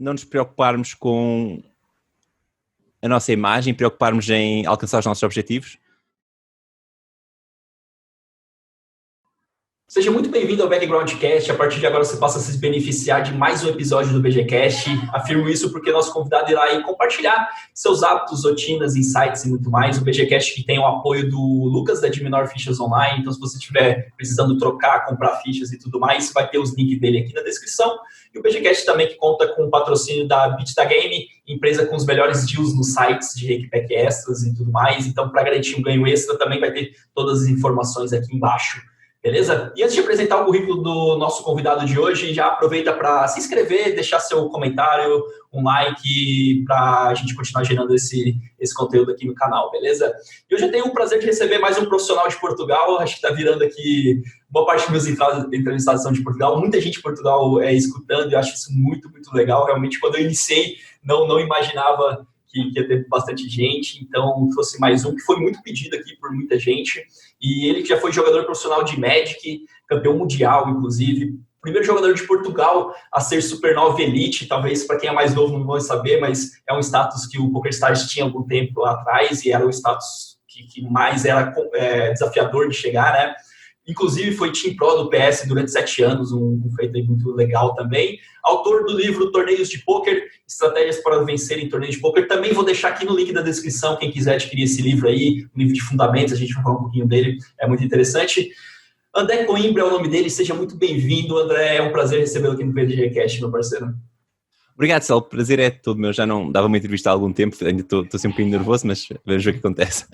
não nos preocuparmos com a nossa imagem, preocuparmos em alcançar os nossos objetivos? Seja muito bem-vindo ao Backgroundcast. A partir de agora você passa a se beneficiar de mais um episódio do BGCast. Afirmo isso porque nosso convidado irá aí compartilhar seus hábitos, rotinas, insights e muito mais. O BGCast que tem o apoio do Lucas da Dimenor Fichas Online. Então, se você estiver precisando trocar, comprar fichas e tudo mais, vai ter os links dele aqui na descrição. E o BGCast também que conta com o patrocínio da Bit Game, empresa com os melhores deals nos sites de Rakeback extras e tudo mais. Então, para garantir um ganho extra, também vai ter todas as informações aqui embaixo. Beleza? E antes de apresentar o currículo do nosso convidado de hoje, já aproveita para se inscrever, deixar seu comentário, um like, para a gente continuar gerando esse conteúdo aqui no canal, beleza? E hoje eu tenho o prazer de receber mais um profissional de Portugal, acho que está virando aqui, boa parte dos meus entrevistados são de Portugal, muita gente de Portugal escutando, e eu acho isso muito, muito legal. Realmente, quando eu iniciei, não imaginava que ia ter bastante gente, então fosse mais um que foi muito pedido aqui por muita gente, e ele que já foi jogador profissional de Magic, campeão mundial, inclusive, primeiro jogador de Portugal a ser Supernova Elite, talvez para quem é mais novo não vai saber, mas é um status que o PokerStars tinha algum tempo lá atrás, e era o status que mais era desafiador de chegar, né? Inclusive foi Team Pro do PS durante 7 anos, um feito aí muito legal também. Autor do livro Torneios de Pôquer, Estratégias para Vencer em Torneios de Pôquer. Também vou deixar aqui no link da descrição, quem quiser adquirir esse livro aí, um livro de fundamentos, a gente vai falar um pouquinho dele, é muito interessante. André Coimbra é o nome dele, seja muito bem-vindo, André, é um prazer recebê-lo aqui no PDGcast, meu parceiro. Obrigado, Sal, o prazer é todo meu, já não dava uma entrevista há algum tempo, ainda estou sempre um bocadinho nervoso, mas vamos ver o que acontece.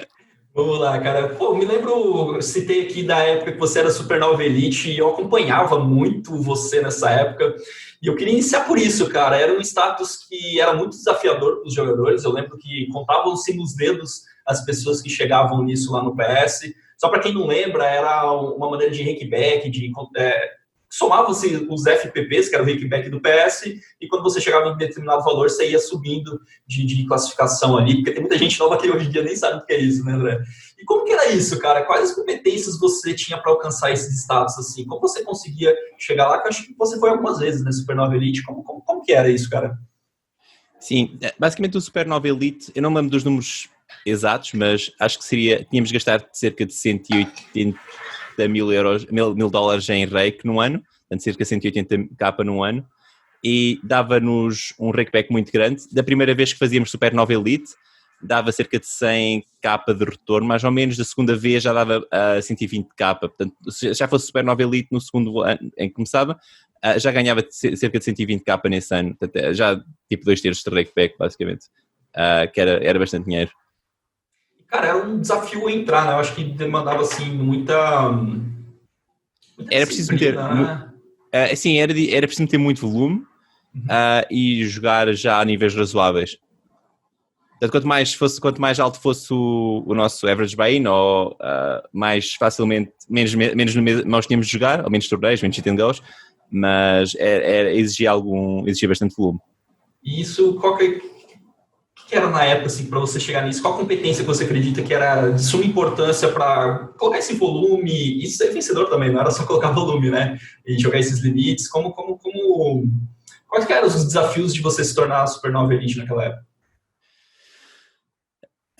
Vamos lá, cara. Pô, me lembro, citei aqui da época que você era Supernova Elite e eu acompanhava muito você nessa época. E eu queria iniciar por isso, cara. Era um status que era muito desafiador para os jogadores. Eu lembro que contavam-se nos dedos as pessoas que chegavam nisso lá no PS. Só para quem não lembra, era uma maneira de rakeback, somavam-se os FPPs, que era o rakeback do PS, e quando você chegava em determinado valor, você ia subindo de classificação ali, porque tem muita gente nova que hoje em dia nem sabe o que é isso, né, André? E como que era isso, cara? Quais as competências você tinha para alcançar esses status, assim? Como você conseguia chegar lá? Que eu acho que você foi algumas vezes, né, Supernova Elite. Como que era isso, cara? Sim, basicamente o Supernova Elite, eu não me lembro dos números exatos, mas acho que tínhamos gastado cerca de 180 mil dólares em rake num ano, portanto cerca de 180k num ano, e dava-nos um rakeback muito grande. Da primeira vez que fazíamos Supernova Elite, dava cerca de 100k de retorno, mais ou menos. Da segunda vez já dava 120k, portanto, se já fosse Supernova Elite no segundo ano em que começava, já ganhava cerca de 120k nesse ano, portanto, já tipo 2/3 de rakeback, basicamente, que era bastante dinheiro. Cara, era um desafio entrar, né? Eu acho que demandava, assim, muita era preciso meter... sim, era preciso meter muito volume e jogar já a níveis razoáveis. Portanto, quanto mais alto fosse o nosso average buy-in, ou mais facilmente, menos nós tínhamos de jogar, ou menos torneios, menos hit and goes, mas exigia bastante volume. E isso, que era na época, assim, para você chegar nisso? Qual a competência que você acredita que era de suma importância para colocar esse volume? Isso é vencedor também, não era só colocar volume, né? E jogar esses limites. Quais eram os desafios de você se tornar Supernova Elite naquela época?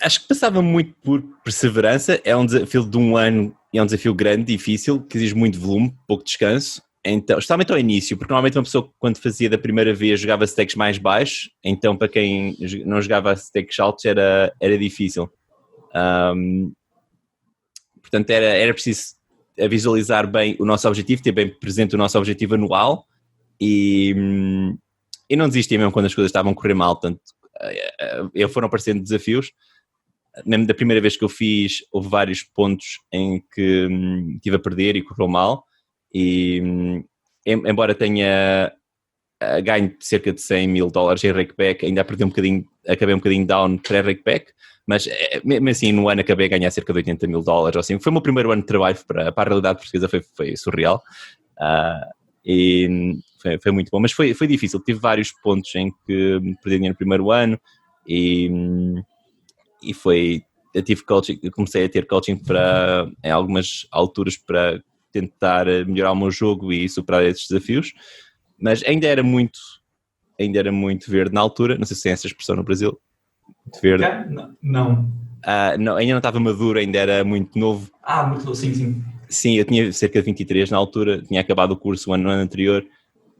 Acho que passava muito por perseverança. É um desafio de um ano, é um desafio grande, difícil, que exige muito volume, pouco descanso. Então, especialmente ao início, porque normalmente uma pessoa quando fazia da primeira vez jogava stakes mais baixos, então para quem não jogava stakes altos era difícil. Portanto, era preciso visualizar bem o nosso objetivo, ter bem presente o nosso objetivo anual e não desistir mesmo quando as coisas estavam a correr mal. Portanto, foram aparecendo desafios. Mesmo da primeira vez que eu fiz, houve vários pontos em que estive a perder e correu mal. E embora tenha ganho cerca de 100 mil dólares em rakeback, ainda acabei um bocadinho down pré-rakeback, mas mesmo assim no ano acabei a ganhar cerca de 80 mil dólares. Assim. Foi o meu primeiro ano de trabalho para a realidade portuguesa, foi surreal. E foi muito bom, mas foi difícil. Tive vários pontos em que perdi dinheiro no primeiro ano e comecei a ter coaching em algumas alturas para tentar melhorar o meu jogo e superar esses desafios, mas ainda era muito ainda era muito verde na altura, não sei se tem essa expressão no Brasil, muito verde. Não. Não, ainda não estava maduro, ainda era muito novo. Muito novo, sim. Sim, eu tinha cerca de 23 na altura, tinha acabado o curso no ano anterior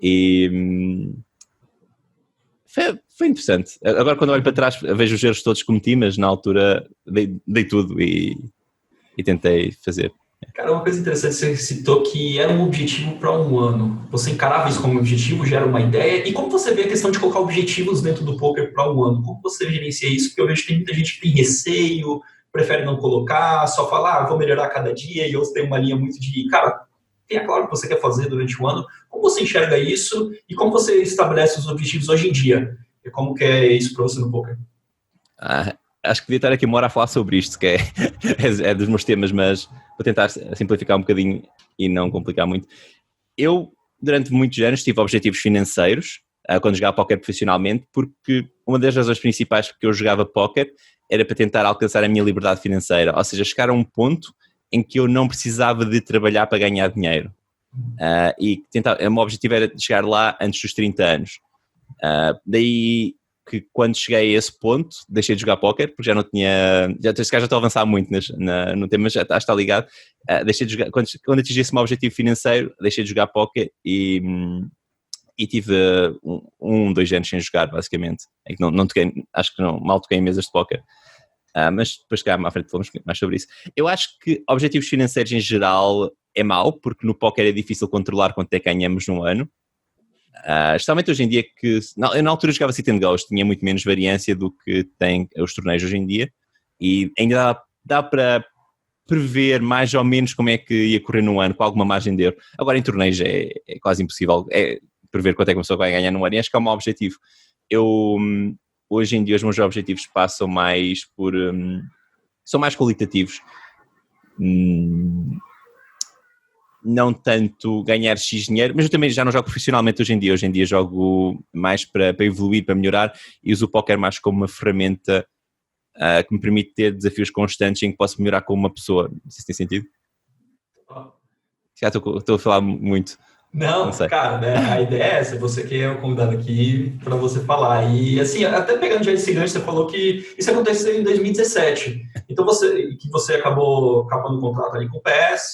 e foi interessante. Agora quando olho para trás vejo os erros todos que cometi, mas na altura dei tudo e tentei fazer. Cara, uma coisa interessante, você citou que era um objetivo para um ano. Você encarava isso como um objetivo, já era uma ideia? E como você vê a questão de colocar objetivos dentro do poker para um ano? Como você gerencia isso? Porque eu vejo que tem muita gente que tem receio, prefere não colocar, só falar, vou melhorar a cada dia, e outros têm uma linha muito de, cara, tenha claro o que você quer fazer durante o ano. Como você enxerga isso e como você estabelece os objetivos hoje em dia? E como que é isso para você no poker? Acho que devia estar aqui uma hora a falar sobre isto, que é dos meus temas, mas vou tentar simplificar um bocadinho e não complicar muito. Eu, durante muitos anos, tive objetivos financeiros quando jogava póquer profissionalmente, porque uma das razões principais porque eu jogava póquer era para tentar alcançar a minha liberdade financeira, ou seja, chegar a um ponto em que eu não precisava de trabalhar para ganhar dinheiro. E o meu objetivo era chegar lá antes dos 30 anos. Daí que quando cheguei a esse ponto deixei de jogar póquer, porque já não tinha, já estou a avançar muito no tema, mas já está ligado. Deixei de jogar, quando atingi esse meu objetivo financeiro, deixei de jogar póquer e tive 2 anos sem jogar, basicamente. É que não toquei, acho que não, mal toquei em mesas de póquer. Mas depois cá à frente falamos mais sobre isso. Eu acho que objetivos financeiros em geral é mau, porque no póquer é difícil controlar quanto é que ganhamos num ano. Especialmente hoje em dia que... Eu na altura jogava sit and goes, tinha muito menos variância do que tem os torneios hoje em dia e ainda dá para prever mais ou menos como é que ia correr num ano com alguma margem de erro. Agora em torneios é quase impossível prever quanto é que uma pessoa vai ganhar num ano e acho que é um mau objetivo. Hoje em dia os meus objetivos passam mais por... são mais qualitativos. Não tanto ganhar X dinheiro, mas eu também já não jogo profissionalmente hoje em dia. Hoje em dia jogo mais para evoluir, para melhorar e uso o póquer mais como uma ferramenta que me permite ter desafios constantes em que posso melhorar como uma pessoa. Não sei se tem sentido. Já estou a falar muito. Não cara, né, a ideia é essa, você que é o convidado aqui para você falar. E assim, até pegando já esse gancho, você falou que isso aconteceu em 2017. Então você acabou acabando o contrato ali com o PS,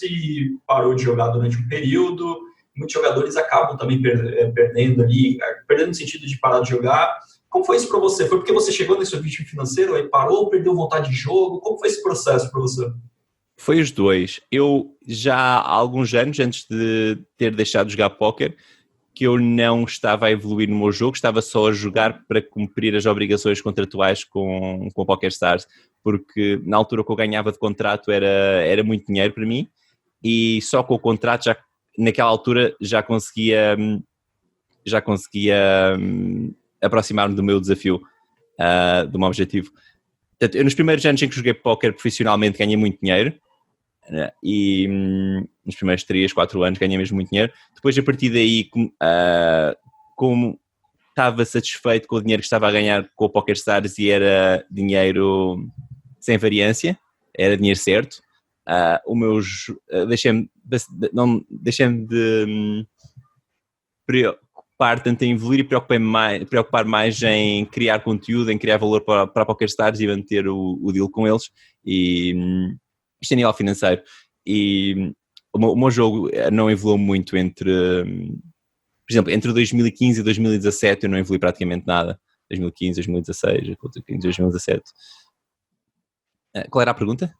parou de jogar durante um período. Muitos jogadores acabam também perdendo ali, perdendo no sentido de parar de jogar. Como foi isso para você? Foi porque você chegou nesse objetivo financeiro, aí parou, perdeu vontade de jogo? Como foi esse processo para você? Foi os dois. Eu já há alguns anos, antes de ter deixado de jogar póquer, que eu não estava a evoluir no meu jogo, estava só a jogar para cumprir as obrigações contratuais com o PokerStars, porque na altura que eu ganhava de contrato era muito dinheiro para mim e só com o contrato, naquela altura, já conseguia aproximar-me do meu desafio, do meu objetivo. Portanto, eu nos primeiros anos em que joguei póquer profissionalmente ganhei muito dinheiro e nos primeiros 3, 4 anos ganhei mesmo muito dinheiro. Depois, a partir daí, como estava satisfeito com o dinheiro que estava a ganhar com o PokerStars e era dinheiro sem variância, era dinheiro certo, deixei-me de preocupar tanto em evoluir e preocupar mais em criar conteúdo, em criar valor para a PokerStars e manter o deal com eles. E isto é nível financeiro. E o meu jogo não evoluiu muito por exemplo, entre 2015 e 2017 eu não evolui praticamente nada. 2015, 2016, 2017. Qual era a pergunta?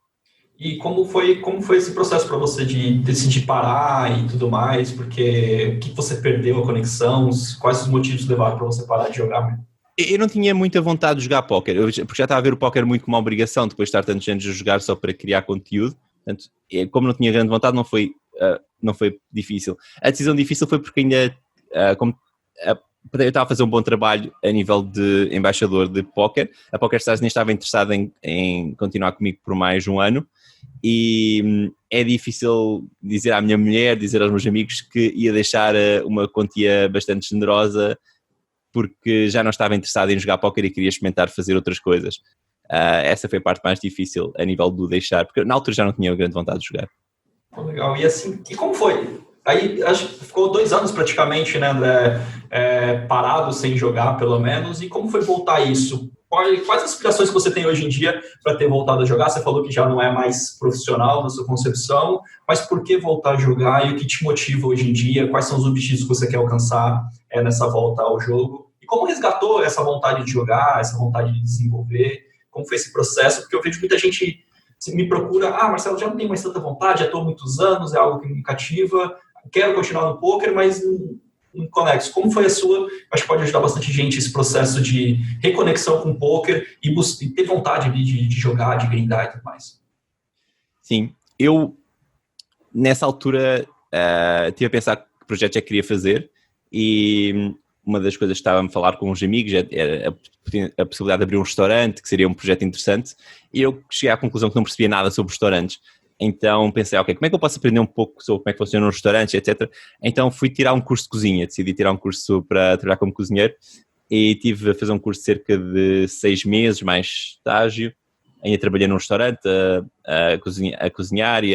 E como foi esse processo para você de decidir parar e tudo mais? Porque o que você perdeu a conexão? Quais os motivos levaram para você parar de jogar? Eu não tinha muita vontade de jogar póquer, porque já estava a ver o póquer muito como uma obrigação, depois de estar tantos anos a jogar só para criar conteúdo. Portanto, como não tinha grande vontade, não foi difícil. A decisão difícil foi porque ainda, eu estava a fazer um bom trabalho a nível de embaixador de póquer. A PokerStars nem estava interessada em continuar comigo por mais um ano e é difícil dizer à minha mulher, dizer aos meus amigos que ia deixar uma quantia bastante generosa porque já não estava interessado em jogar póquer e queria experimentar fazer outras coisas. Essa foi a parte mais difícil a nível do deixar, porque na altura já não tinha grande vontade de jogar. Legal. E assim, e como foi? Aí acho que ficou 2 anos praticamente, né, André, parado sem jogar, pelo menos. E como foi voltar isso? Quais aspirações que você tem hoje em dia para ter voltado a jogar? Você falou que já não é mais profissional na sua concepção, mas por que voltar a jogar e o que te motiva hoje em dia? Quais são os objetivos que você quer alcançar nessa volta ao jogo? E como resgatou essa vontade de jogar, essa vontade de desenvolver? Como foi esse processo? Porque eu vejo muita gente me procura, Marcelo, já não tenho mais tanta vontade, já estou há muitos anos, é algo que me cativa, quero continuar no poker, mas não conexo. Como foi a sua? Acho que pode ajudar bastante gente esse processo de reconexão com o poker e ter vontade de jogar, de grindar e tudo mais. Sim, eu nessa altura estive a pensar que projeto é que queria fazer e uma das coisas que estava a falar com uns amigos era a possibilidade de abrir um restaurante, que seria um projeto interessante, e eu cheguei à conclusão que não percebia nada sobre restaurantes. Então pensei, ok, como é que eu posso aprender um pouco sobre como é que funciona um restaurante, etc. Então fui tirar um curso de cozinha, decidi tirar um curso para trabalhar como cozinheiro e tive a fazer um curso de cerca de 6 meses, mais estágio. Ainda trabalhei num restaurante a cozinhar e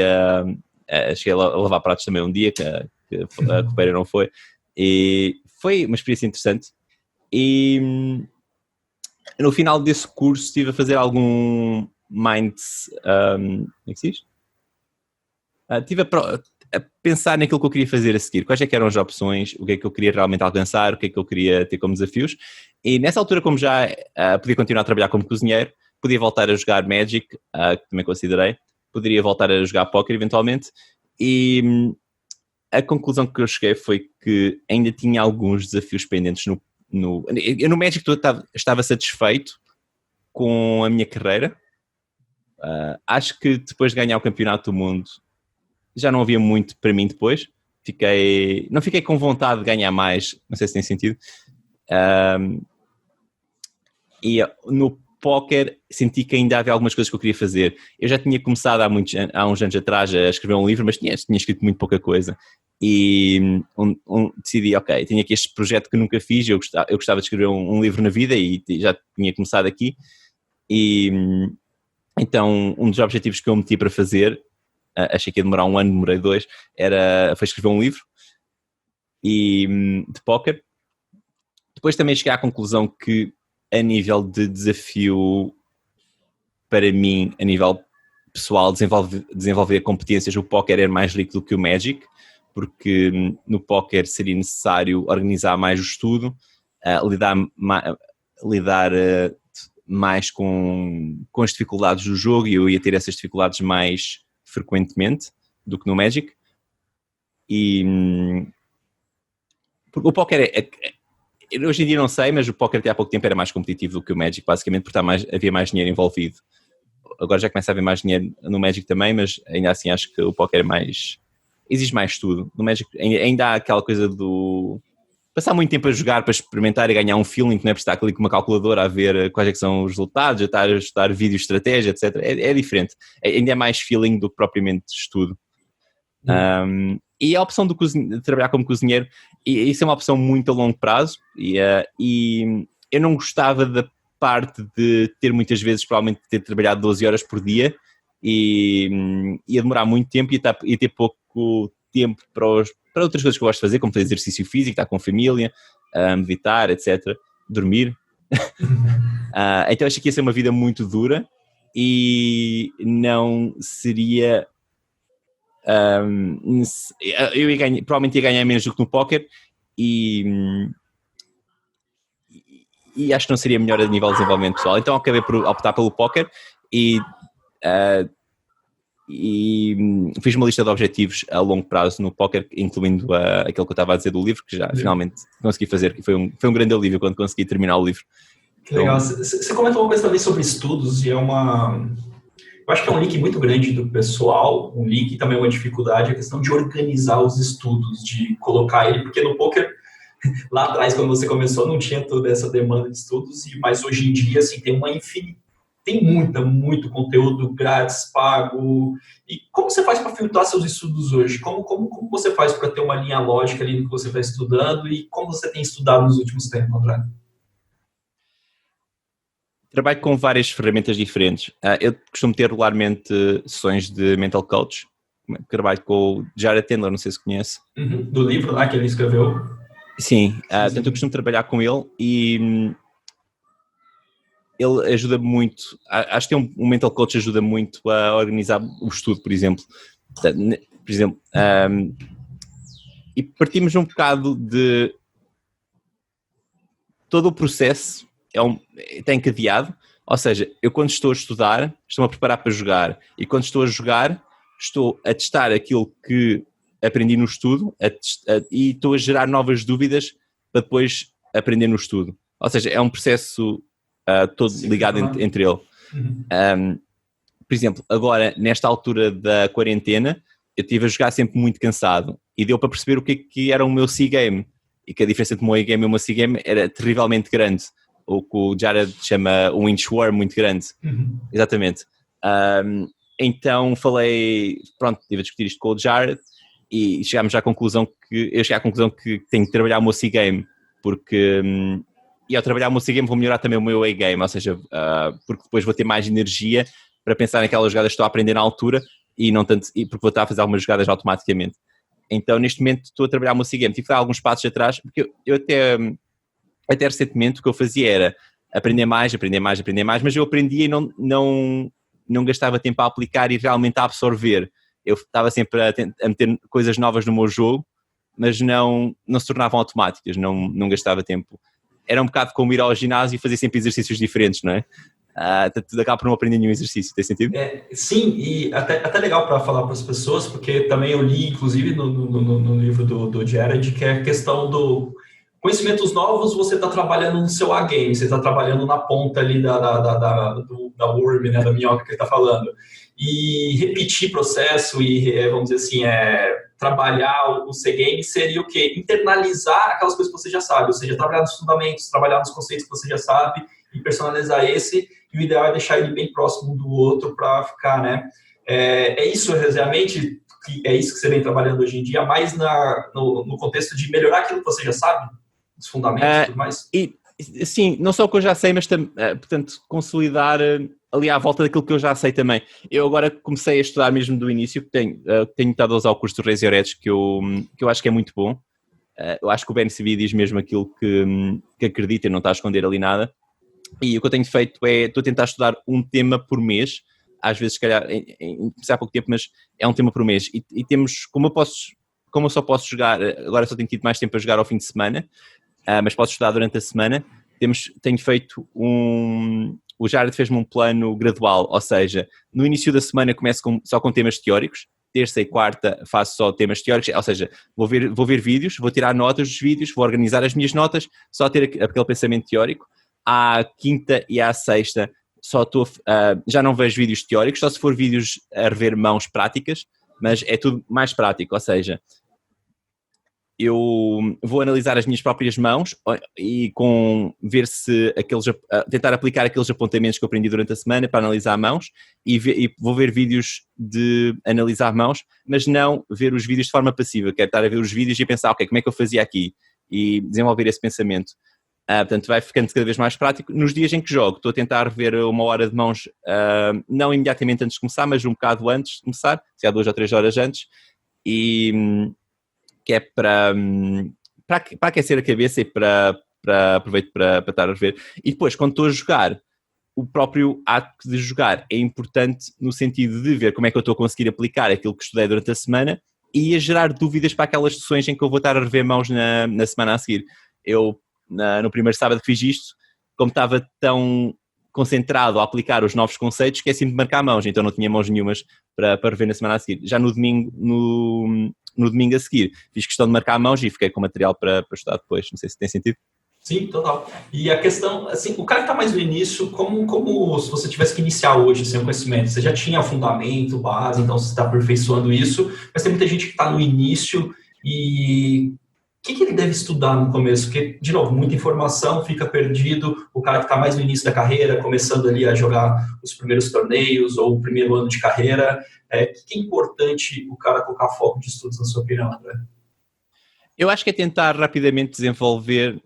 cheguei a lavar pratos também um dia, que a copeira não foi. E foi uma experiência interessante. E no final desse curso estive a fazer algum como é que se diz? Estive a pensar naquilo que eu queria fazer a seguir, quais é que eram as opções, o que é que eu queria realmente alcançar, o que é que eu queria ter como desafios, e nessa altura, como já podia continuar a trabalhar como cozinheiro, podia voltar a jogar Magic, que também considerei, poderia voltar a jogar Poker eventualmente, e a conclusão que eu cheguei foi que ainda tinha alguns desafios pendentes eu no Magic estava satisfeito com a minha carreira. Acho que depois de ganhar o campeonato do mundo já não havia muito para mim depois. Não fiquei com vontade de ganhar mais, não sei se tem sentido. E no póquer senti que ainda havia algumas coisas que eu queria fazer. Eu já tinha começado há uns anos atrás a escrever um livro, mas tinha escrito muito pouca coisa. E decidi, ok, tenho aqui este projeto que nunca fiz, eu gostava de escrever um livro na vida e já tinha começado aqui. E então um dos objetivos que eu meti para fazer, achei que ia demorar 1 ano, demorei 2, foi escrever um livro de póquer. Depois também cheguei à conclusão que a nível de desafio para mim, a nível pessoal, desenvolver competências, o póquer é mais rico do que o Magic, porque no póquer seria necessário organizar mais o estudo, lidar mais com as dificuldades do jogo, e eu ia ter essas dificuldades mais frequentemente do que no Magic. E porque o póquer hoje em dia não sei, mas o póquer até há pouco tempo era mais competitivo do que o Magic, basicamente porque havia mais dinheiro envolvido. Agora já começa a haver mais dinheiro no Magic também, mas ainda assim acho que o póquer exige mais estudo. No Magic ainda há aquela coisa do passar muito tempo a jogar para experimentar e ganhar um feeling, que não é preciso estar ali com uma calculadora a ver quais é que são os resultados, a estudar vídeo, estratégia, etc. É diferente. Ainda é mais feeling do que propriamente estudo. E a opção de trabalhar como cozinheiro, e isso é uma opção muito a longo prazo, e eu não gostava da parte de ter muitas vezes provavelmente ter trabalhado 12 horas por dia e ia demorar muito tempo e ter pouco tempo para outras coisas que eu gosto de fazer, como fazer exercício físico, estar com a família, meditar, etc., dormir. Então acho que ia ser uma vida muito dura e não seria... provavelmente ia ganhar menos do que no póquer e acho que não seria melhor a nível de desenvolvimento pessoal, então acabei por optar pelo póquer e fiz uma lista de objetivos a longo prazo no póquer, incluindo aquilo que eu estava a dizer do livro, que já finalmente consegui fazer, e foi um grande alívio quando consegui terminar o livro. Que legal. Você comentou uma coisa também sobre estudos, e eu acho que é um link muito grande do pessoal, um link e também uma dificuldade, a questão de organizar os estudos, de colocar ele, porque no poker, lá atrás, quando você começou, não tinha toda essa demanda de estudos, mas hoje em dia, assim, tem muito conteúdo grátis, pago. E como você faz para filtrar seus estudos hoje? Como você faz para ter uma linha lógica ali no que você está estudando e como você tem estudado nos últimos tempos, André? Trabalho com várias ferramentas diferentes. Eu costumo ter regularmente sessões de mental coach, trabalho com o Jared Tendler, não sei se conhece. Do livro lá que ele escreveu. Sim, portanto eu costumo trabalhar com ele e ele ajuda muito, acho que tem um mental coach ajuda muito a organizar o estudo, por exemplo. E partimos um bocado de todo o processo está encadeado, ou seja, eu quando estou a estudar, estou-me a preparar para jogar, e quando estou a jogar, estou a testar aquilo que aprendi no estudo e estou a gerar novas dúvidas para depois aprender no estudo. Ou seja, é um processo todo ligado entre ele. Por exemplo, agora, nesta altura da quarentena, eu estive a jogar sempre muito cansado e deu para perceber o que era o meu C-game e que a diferença entre o meu A-game e o meu C-game era terrivelmente grande. O que o Jared chama um inchworm muito grande. Exatamente. Então estive a discutir isto com o Jared e chegámos à conclusão que tenho que trabalhar o meu C-game, porque e ao trabalhar o meu C-game vou melhorar também o meu A-game, ou seja, porque depois vou ter mais energia para pensar naquelas jogadas que estou a aprender na altura e não tanto, porque vou estar a fazer algumas jogadas automaticamente. Então neste momento estou a trabalhar o meu C-game, tive que dar alguns passos atrás, porque eu até recentemente o que eu fazia era aprender mais, mas eu aprendia e não gastava tempo a aplicar e realmente a absorver. Eu estava sempre a meter coisas novas no meu jogo, mas não se tornavam automáticas, não gastava tempo. Era um bocado como ir ao ginásio e fazer sempre exercícios diferentes, não é? Tudo acaba por não aprender nenhum exercício, tem sentido? Sim, e até legal para falar para as pessoas, porque também eu li, inclusive, no livro do Jared, que é a questão do conhecimentos novos. Você está trabalhando no seu A-game, você está trabalhando na ponta ali da worm, né, da minhoca que ele está falando. E repetir processo e, vamos dizer assim, trabalhar o C-game seria o quê? Internalizar aquelas coisas que você já sabe, ou seja, trabalhar nos fundamentos, trabalhar nos conceitos que você já sabe e personalizar esse, e o ideal é deixar ele bem próximo do outro para ficar, né? É isso realmente, é isso que você vem trabalhando hoje em dia, mais no contexto de melhorar aquilo que você já sabe, os fundamentos e tudo mais? Sim, não só o que eu já sei, mas portanto, consolidar ali à volta daquilo que eu já sei também. Eu agora comecei a estudar mesmo do início, tenho estado a usar o curso do Razor Edge, que eu acho que é muito bom. Eu acho que o Ben CV diz mesmo aquilo que acredita e não está a esconder ali nada. E o que eu tenho feito estou a tentar estudar um tema por mês, às vezes, se calhar, há pouco tempo, mas é um tema por mês. E temos, como eu só posso jogar, agora só tenho tido mais tempo a jogar ao fim de semana, mas posso estudar durante a semana, tenho feito o Jared fez-me um plano gradual, ou seja, no início da semana começo só com temas teóricos, terça e quarta faço só temas teóricos, ou seja, vou ver vídeos, vou tirar notas dos vídeos, vou organizar as minhas notas, só ter aquele pensamento teórico. À quinta e à sexta já não vejo vídeos teóricos, só se for vídeos a rever mãos práticas, mas é tudo mais prático, ou seja, eu vou analisar as minhas próprias mãos e ver se tentar aplicar aqueles apontamentos que eu aprendi durante a semana para analisar mãos e vou ver vídeos de analisar mãos, mas não ver os vídeos de forma passiva, quero estar a ver os vídeos e pensar, ok, como é que eu fazia aqui? E desenvolver esse pensamento. Portanto, vai ficando cada vez mais prático. Nos dias em que jogo, estou a tentar ver 1 hora de mãos, não imediatamente antes de começar, mas um bocado antes de começar, se há 2 ou 3 horas antes, e que é para aquecer a cabeça e para aproveito para estar a ver. E depois, quando estou a jogar, o próprio ato de jogar é importante no sentido de ver como é que eu estou a conseguir aplicar aquilo que estudei durante a semana e a gerar dúvidas para aquelas sessões em que eu vou estar a rever mãos na semana a seguir. Eu, no primeiro sábado que fiz isto, como estava tão concentrado a aplicar os novos conceitos, esqueci-me de marcar mãos, então não tinha mãos nenhumas para rever na semana a seguir. Já no domingo a seguir, fiz questão de marcar mãos e fiquei com material para estudar depois. Não sei se tem sentido. Sim, total. E a questão, assim, o cara que está mais no início, como se você tivesse que iniciar hoje sem conhecimento, você já tinha fundamento, base, então você está aperfeiçoando isso, mas tem muita gente que está no início e o que ele deve estudar no começo? Porque, de novo, muita informação, fica perdido. O cara que está mais no início da carreira, começando ali a jogar os primeiros torneios ou o primeiro ano de carreira, o que é importante o cara colocar foco de estudos na sua opinião, André? Eu acho que é tentar rapidamente desenvolver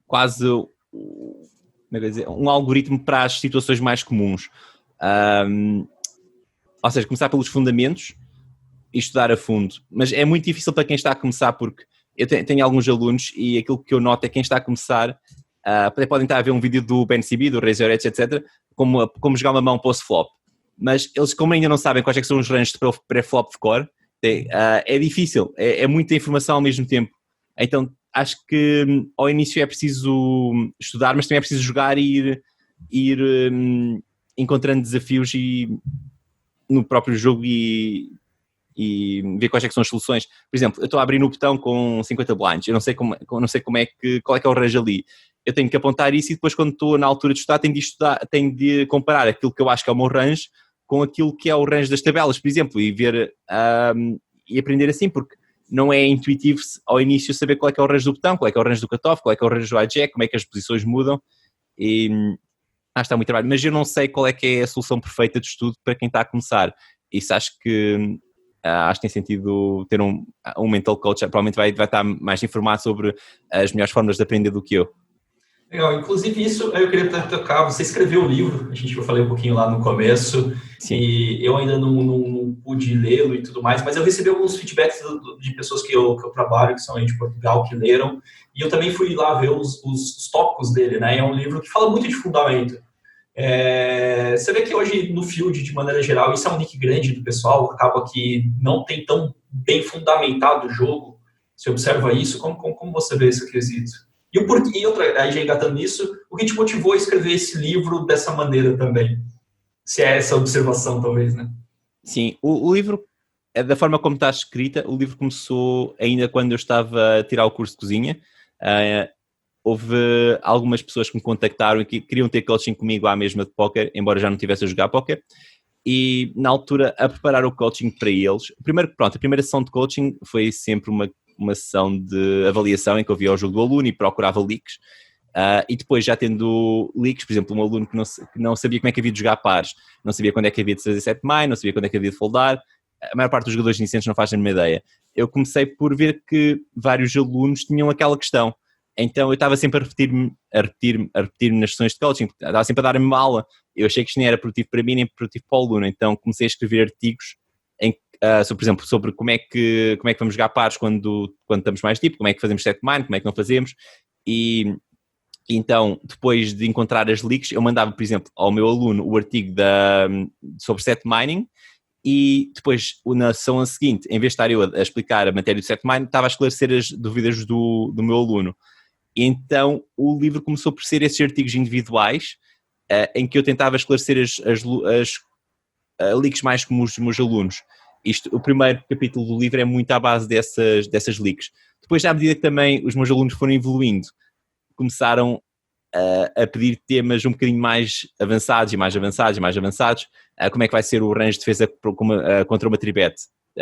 quase um algoritmo para as situações mais comuns. Ou seja, começar pelos fundamentos, estudar a fundo, mas é muito difícil para quem está a começar, porque eu tenho alguns alunos e aquilo que eu noto é que quem está a começar, podem estar a ver um vídeo do Ben CB, do Razor Edge, etc., como jogar uma mão post-flop, mas eles, como ainda não sabem quais é que são os ranges de pré-flop de core, é difícil, é muita informação ao mesmo tempo. Então acho que ao início é preciso estudar, mas também é preciso jogar e ir encontrando desafios no próprio jogo e ver quais é que são as soluções. Por exemplo, eu estou a abrir no botão com 50 blinds, eu não sei qual é que é o range ali. Eu tenho que apontar isso e depois, quando estou na altura de estudar, tenho de comparar aquilo que eu acho que é o meu range com aquilo que é o range das tabelas, por exemplo, e ver e aprender assim, porque não é intuitivo ao início saber qual é que é o range do botão, qual é que é o range do cutoff, qual é que é o range do hijack, como é que as posições mudam, e está muito trabalho, mas eu não sei qual é que é a solução perfeita de estudo para quem está a começar. Isso acho que tem sentido ter um mental coach, provavelmente vai estar mais informado sobre as melhores formas de aprender do que eu. Legal, inclusive isso eu queria tocar, você escreveu o livro, eu falei um pouquinho lá no começo, sim. E eu ainda não pude lê-lo e tudo mais, mas eu recebi alguns feedbacks de pessoas que eu trabalho, que são aí de Portugal, que leram, e eu também fui lá ver os tópicos dele, né, é um livro que fala muito de fundamento. Você vê que hoje no field, de maneira geral, isso é um nicho grande do pessoal, acaba que não tem tão bem fundamentado o jogo, você observa isso, como você vê esse quesito? E o porquê, aí já engatando nisso, o que te motivou a escrever esse livro dessa maneira também? Se é essa observação, talvez, né? Sim, o livro, da forma como está escrita, o livro começou ainda quando eu estava a tirar o curso de cozinha. Houve algumas pessoas que me contactaram e que queriam ter coaching comigo à mesma de póquer, embora já não estivesse a jogar póquer. E na altura, a preparar o coaching para eles, a primeira sessão de coaching foi sempre uma sessão de avaliação em que eu via o jogo do aluno e procurava leaks, e depois já tendo leaks, por exemplo, um aluno que não sabia como é que havia de jogar pares, não sabia quando é que havia de fazer set mine, não sabia quando é que havia de foldar, a maior parte dos jogadores iniciantes não fazem a mesma ideia. Eu comecei por ver que vários alunos tinham aquela questão, então eu estava sempre a repetir-me nas sessões de coaching, estava sempre a dar a mesma aula. Eu achei que isto nem era produtivo para mim nem produtivo para o aluno, então comecei a escrever artigos por exemplo, sobre como é que vamos jogar pares quando estamos mais deep, como é que fazemos set mine, como é que não fazemos, e então, depois de encontrar as leaks, eu mandava, por exemplo, ao meu aluno o artigo sobre set mining, e depois, na sessão seguinte, em vez de estar eu a explicar a matéria do set mining, estava a esclarecer as dúvidas do meu aluno. E então, o livro começou por ser esses artigos individuais, em que eu tentava esclarecer as leaks mais comuns dos meus alunos. O primeiro capítulo do livro é muito à base dessas leaks. Depois, à medida que também os meus alunos foram evoluindo, começaram a pedir temas um bocadinho mais avançados e mais avançados e mais avançados. Como é que vai ser o range de defesa contra uma tribet?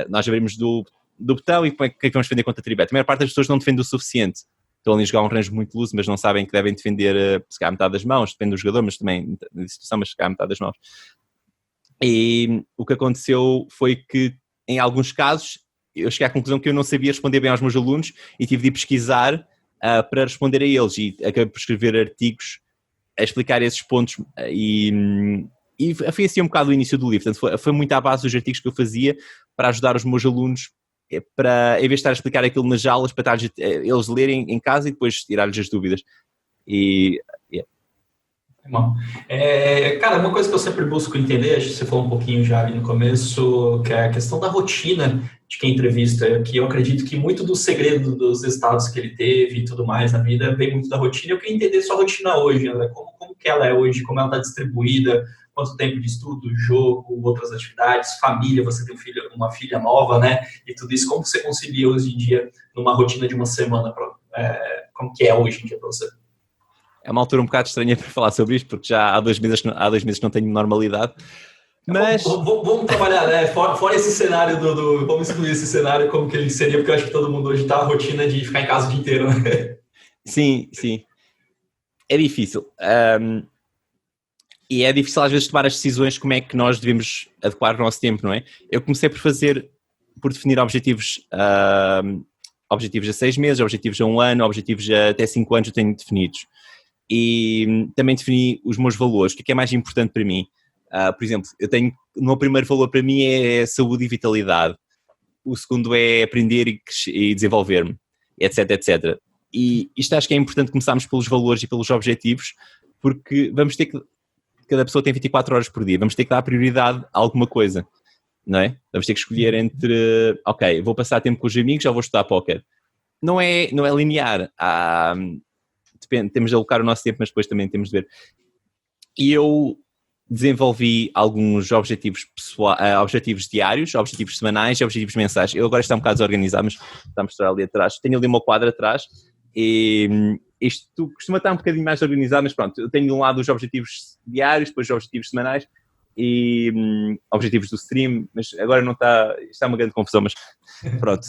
Nós abrimos do botão e como é que vamos defender contra a tribet? A maior parte das pessoas não defende o suficiente. Estão ali a jogar um range muito loose, mas não sabem que devem defender se calhar metade das mãos, depende do jogador, mas também da situação, mas se calhar metade das mãos. E o que aconteceu foi que, em alguns casos, eu cheguei à conclusão que eu não sabia responder bem aos meus alunos e tive de ir pesquisar para responder a eles, e acabei por escrever artigos a explicar esses pontos, e foi assim um bocado o início do livro. Portanto, foi muito à base dos artigos que eu fazia para ajudar os meus alunos, para, em vez de estar a explicar aquilo nas aulas, para eles lerem em casa e depois tirar-lhes as dúvidas. Cara, uma coisa que eu sempre busco entender, acho que você falou um pouquinho já ali no começo, que é a questão da rotina de quem entrevista, que eu acredito que muito do segredo dos resultados que ele teve e tudo mais na vida vem muito da rotina. Eu queria entender sua rotina hoje, né? Como que ela é hoje, como ela está distribuída, quanto tempo de estudo, jogo, outras atividades, família, você tem uma filha nova, né? E tudo isso, como você concilia hoje em dia numa rotina de uma semana? Como que é hoje em dia para você? É uma altura um bocado estranha para falar sobre isto, porque já há 2 meses que não tenho normalidade. Mas... Vamos trabalhar, né? Fora esse cenário vamos excluir esse cenário como que ele seria, porque eu acho que todo mundo hoje está na rotina de ficar em casa o dia inteiro, né? Sim. É difícil. E é difícil às vezes tomar as decisões como é que nós devemos adequar o nosso tempo, não é? Eu comecei por definir objetivos a 6 meses, objetivos a 1 ano, objetivos até 5 anos eu tenho definidos. E também defini os meus valores, o que é mais importante para mim. Por exemplo, o meu primeiro valor para mim é saúde e vitalidade. o segundo é aprender e desenvolver-me, etc, etc. E isto acho que é importante começarmos pelos valores e pelos objetivos, porque vamos ter que, cada pessoa tem 24 horas por dia, vamos ter que dar prioridade a alguma coisa, não é? Vamos ter que escolher entre, ok, vou passar tempo com os amigos ou vou estudar póquer. Não é linear, depende, temos de alocar o nosso tempo, mas depois também temos de ver. E eu desenvolvi alguns objetivos objetivos diários, objetivos semanais e objetivos mensais. Eu agora estou um bocado desorganizado, mas está a mostrar ali atrás. Tenho ali uma quadra atrás e isto costuma estar um bocadinho mais organizado, mas pronto, eu tenho de um lado os objetivos diários, depois os objetivos semanais e objetivos do stream, mas agora não está, isto é uma grande confusão, mas pronto.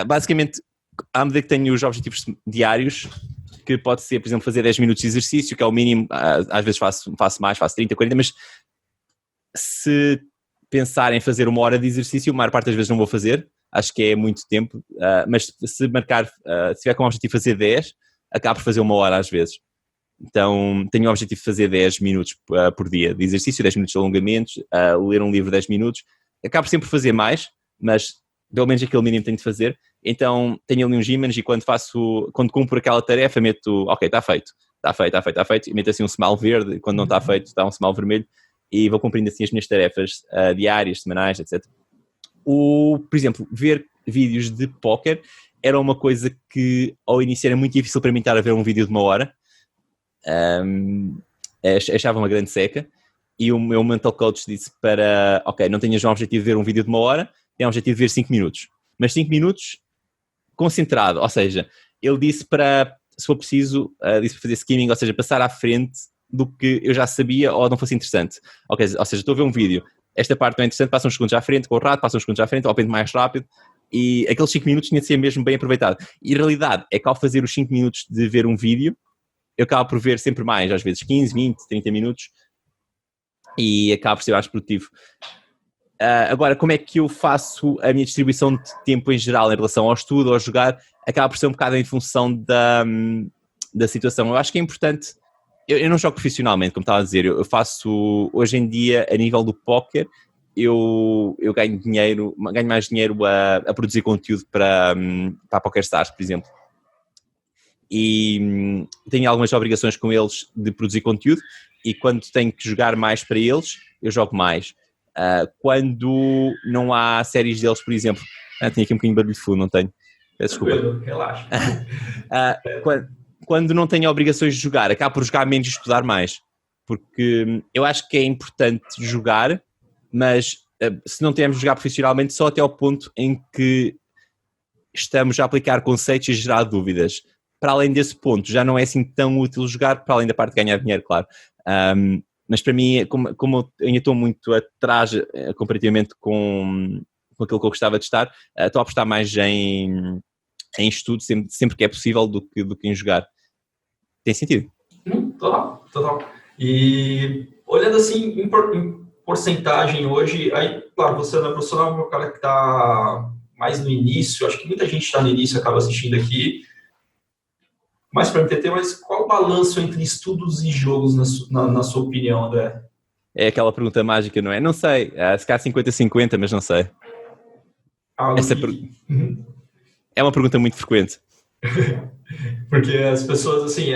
Basicamente, à medida que tenho os objetivos diários, que pode ser, por exemplo, fazer 10 minutos de exercício, que é o mínimo, às vezes faço mais, faço 30, 40, mas se pensar em fazer 1 hora de exercício, a maior parte das vezes não vou fazer, acho que é muito tempo, mas se marcar, se tiver como objetivo fazer 10, acabo por fazer 1 hora às vezes. Então tenho o objetivo de fazer 10 minutos por dia de exercício, 10 minutos de alongamentos, ler um livro 10 minutos, acabo sempre por fazer mais, mas pelo menos aquele mínimo tenho de fazer. Então tenho ali uns ímãs e quando cumpro aquela tarefa meto, ok, está feito, e meto assim um smile verde, e quando não está feito está um smile vermelho e vou cumprindo assim as minhas tarefas diárias, semanais, etc. Por exemplo, ver vídeos de póquer era uma coisa que ao início era muito difícil para mim estar a ver um vídeo de 1 hora, achava uma grande seca e o meu mental coach disse para, ok, não tenhas um objetivo de ver um vídeo de 1 hora, tem um objetivo de ver 5 minutos, mas 5 minutos concentrado, ou seja, ele disse para, se for preciso, disse para fazer skimming, ou seja, passar à frente do que eu já sabia ou não fosse interessante. Okay, ou seja, estou a ver um vídeo, esta parte não é interessante, passa uns segundos à frente, com o rato, passa uns segundos à frente, ou aprendo mais rápido, e aqueles 5 minutos tinha de ser mesmo bem aproveitado. E a realidade é que ao fazer os 5 minutos de ver um vídeo, eu acabo por ver sempre mais, às vezes 15, 20, 30 minutos, e acabo por ser mais produtivo. Agora, como é que eu faço a minha distribuição de tempo em geral em relação ao estudo ou a jogar, acaba por ser um bocado em função da situação. Eu acho que é importante, eu não jogo profissionalmente, como estava a dizer, eu faço, hoje em dia, a nível do póquer, eu ganho mais dinheiro a produzir conteúdo para a PokerStars, por exemplo. E tenho algumas obrigações com eles de produzir conteúdo e quando tenho que jogar mais para eles, eu jogo mais. Quando não há séries deles, por exemplo, tenho aqui um bocadinho de barulho de fundo, não tenho? Peço desculpa. Relaxa. Quando não tenho obrigações de jogar, acabo por jogar menos e estudar mais, porque eu acho que é importante jogar, mas se não tivermos de jogar profissionalmente, só até ao ponto em que estamos a aplicar conceitos e gerar dúvidas. Para além desse ponto, já não é assim tão útil jogar, para além da parte de ganhar dinheiro, claro. Mas para mim, como eu ainda estou muito atrás comparativamente com aquilo que eu gostava de estar, estou a apostar mais em estudo sempre que é possível do que em jogar. Tem sentido? Total. E olhando assim em porcentagem hoje, aí, claro, você não é profissional, é um cara que está mais no início, acho que muita gente está no início, acaba assistindo aqui, mais para MTT, mas qual o balanço entre estudos e jogos na sua opinião, André? É aquela pergunta mágica, não é? Não sei, se calhar 50-50, mas não sei. É uma pergunta muito frequente. Porque as pessoas, assim,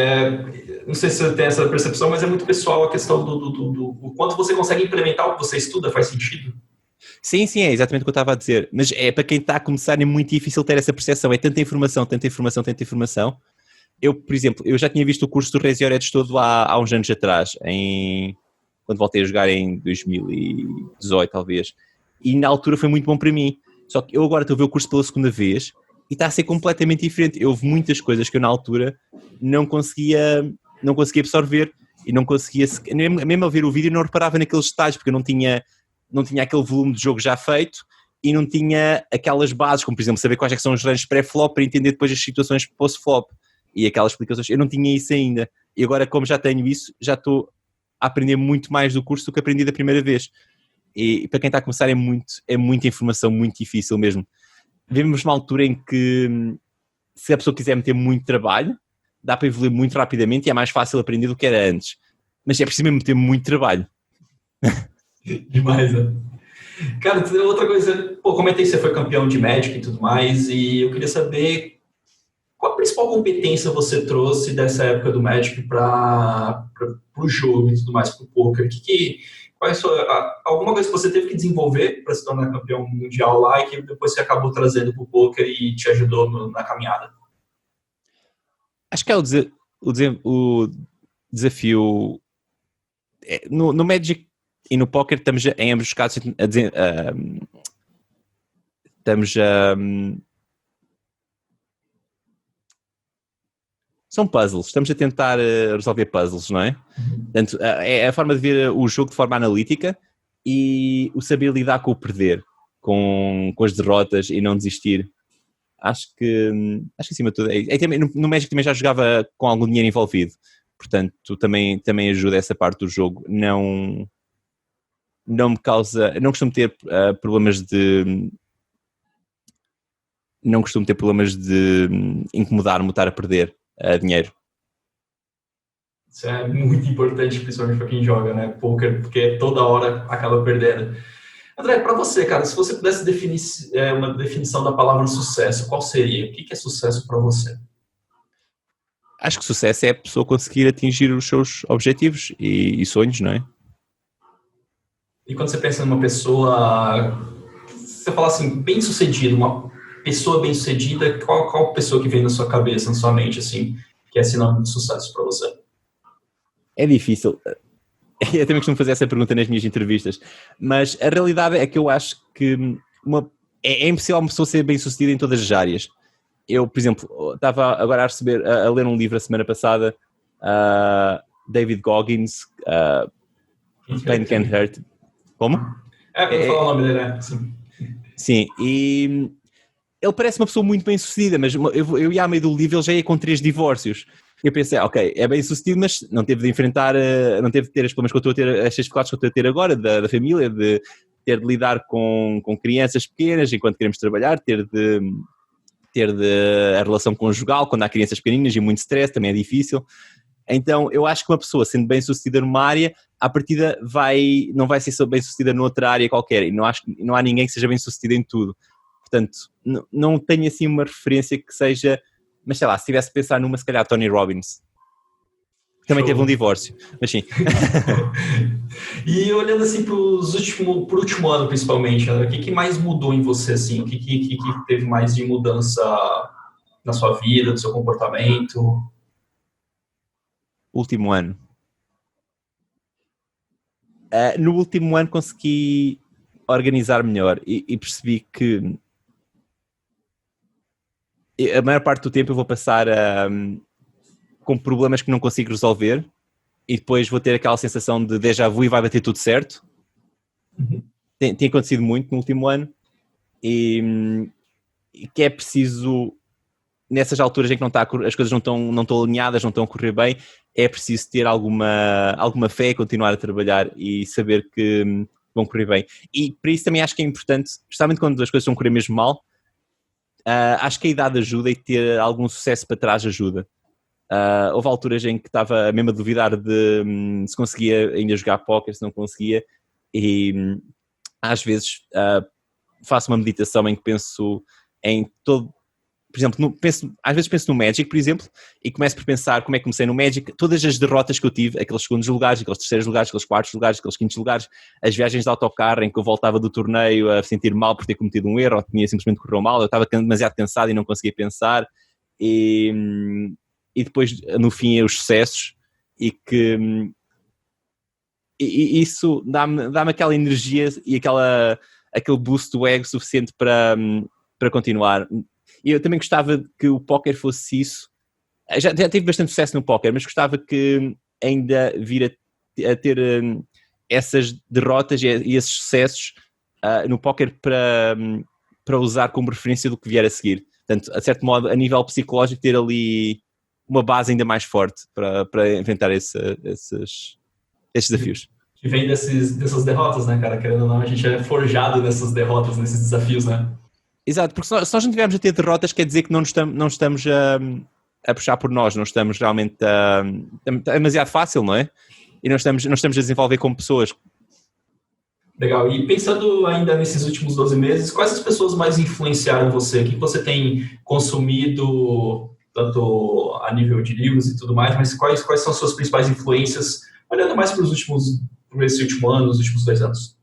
não sei se você tem essa percepção, mas é muito pessoal a questão do quanto você consegue implementar o que você estuda, faz sentido? Sim, é exatamente o que eu estava a dizer. Mas para quem está a começar é muito difícil ter essa percepção. É tanta informação. Eu, por exemplo, eu já tinha visto o curso do Rezi Oredes todo há uns anos atrás, quando voltei a jogar em 2018, talvez. E na altura foi muito bom para mim. Só que eu agora estou a ver o curso pela segunda vez e está a ser completamente diferente. Houve muitas coisas que eu na altura não conseguia absorver e não conseguia, mesmo a ver o vídeo não reparava naqueles detalhes, porque eu não tinha aquele volume de jogo já feito e não tinha aquelas bases, como por exemplo saber quais é que são os ranges pré-flop para entender depois as situações post-flop e aquelas explicações. Eu não tinha isso ainda e agora, como já tenho isso, já estou a aprender muito mais do curso do que aprendi da primeira vez. E para quem está a começar é muita informação, muito difícil mesmo. Vivemos numa altura em que, se a pessoa quiser meter muito trabalho, dá para evoluir muito rapidamente e é mais fácil aprender do que era antes. Mas é preciso mesmo meter muito trabalho. Demais, né? Cara, outra coisa, pô, comentei que você foi campeão de Magic e tudo mais, e eu queria saber qual a principal competência você trouxe dessa época do Magic para o jogo e tudo mais, para o poker. Qual é alguma coisa que você teve que desenvolver para se tornar campeão mundial lá e que depois você acabou trazendo para o poker e te ajudou na caminhada? Acho que é o desafio. No Magic e no poker estamos em ambos os casos estamos a. São puzzles, estamos a tentar resolver puzzles, não é? Portanto, é a forma de ver o jogo de forma analítica e o saber lidar com o perder, com as derrotas e não desistir. Acho que acima de tudo, no Magic também já jogava com algum dinheiro envolvido, portanto também ajuda essa parte do jogo, não me causa, não costumo ter problemas de incomodar-me estar a perder dinheiro. Isso é muito importante, principalmente para quem joga, né? Poker, porque toda hora acaba perdendo. André, para você, cara, se você pudesse definir uma definição da palavra sucesso, qual seria? O que é sucesso para você? Acho que sucesso é a pessoa conseguir atingir os seus objetivos e sonhos, não é? E quando você pensa numa pessoa, você fala assim, bem-sucedida, uma pessoa bem-sucedida, qual pessoa que vem na sua cabeça, na sua mente, assim, que é sinônimo de sucesso para você? É difícil. Eu também costumo fazer essa pergunta nas minhas entrevistas, mas a realidade é que eu acho que é impossível uma pessoa ser bem-sucedida em todas as áreas. Eu, por exemplo, estava agora a ler um livro a semana passada, David Goggins, Pain Can Hurt. Como? Vou falar o nome dele, né? Sim. Sim, e ele parece uma pessoa muito bem-sucedida, mas eu ia à meio do livro, ele já ia com 3 divórcios. Eu pensei, ok, é bem-sucedido, mas não teve de enfrentar, não teve de ter os problemas que eu estou a ter, as dificuldades que eu estou a ter agora, da família, de ter de lidar com crianças pequenas enquanto queremos trabalhar, ter de a relação conjugal quando há crianças pequeninas e muito stress, também é difícil. Então, eu acho que uma pessoa sendo bem-sucedida numa área, à partida não vai ser bem-sucedida noutra área qualquer, e não há ninguém que seja bem-sucedido em tudo. Portanto, não tenho assim uma referência que seja, mas sei lá, se tivesse de pensar numa, se calhar Tony Robbins. Também teve um divórcio, mas sim. E olhando assim por último ano, principalmente, André, o que mais mudou em você, assim? O que teve mais de mudança na sua vida, no seu comportamento? Último ano. No último ano consegui organizar melhor e percebi que a maior parte do tempo eu vou passar com problemas que não consigo resolver e depois vou ter aquela sensação de déjà vu e vai bater tudo certo. Tem acontecido muito no último ano e que é preciso, nessas alturas em que as coisas não estão alinhadas, não estão a correr bem, é preciso ter alguma fé, continuar a trabalhar e saber que vão correr bem. E para isso também acho que é importante, especialmente quando as coisas estão a correr mesmo mal, acho que a idade ajuda e ter algum sucesso para trás ajuda. Houve alturas em que estava mesmo a duvidar de se conseguia ainda jogar póquer, se não conseguia, e às vezes faço uma meditação em que penso em todo, por exemplo, às vezes penso no Magic, por exemplo, e começo por pensar como é que comecei no Magic, todas as derrotas que eu tive, aqueles segundos lugares, aqueles terceiros lugares, aqueles quartos lugares, aqueles quintos lugares, as viagens de autocarro em que eu voltava do torneio a sentir mal por ter cometido um erro, ou tinha simplesmente corrido mal, eu estava demasiado cansado e não conseguia pensar, e depois no fim os sucessos, e isso dá-me aquela energia e aquele boost do ego suficiente para continuar. E eu também gostava que o póquer fosse isso. Já tive bastante sucesso no póquer, mas gostava que ainda vir a ter essas derrotas e esses sucessos no póquer para usar como referência do que vier a seguir. Portanto, a certo modo, a nível psicológico, ter ali uma base ainda mais forte para enfrentar esses desafios. Que vem dessas derrotas, né, cara? Querendo ou não, a gente é forjado nessas derrotas, nesses desafios, né? Exato, porque se nós não estivermos a ter derrotas, quer dizer que não estamos a puxar por nós, não estamos realmente é demasiado fácil, não é? E não estamos a desenvolver como pessoas. Legal. E pensando ainda nesses últimos 12 meses, quais as pessoas mais influenciaram você? O que você tem consumido, tanto a nível de livros e tudo mais, mas quais são as suas principais influências, olhando mais por esse último ano, os últimos 2 anos?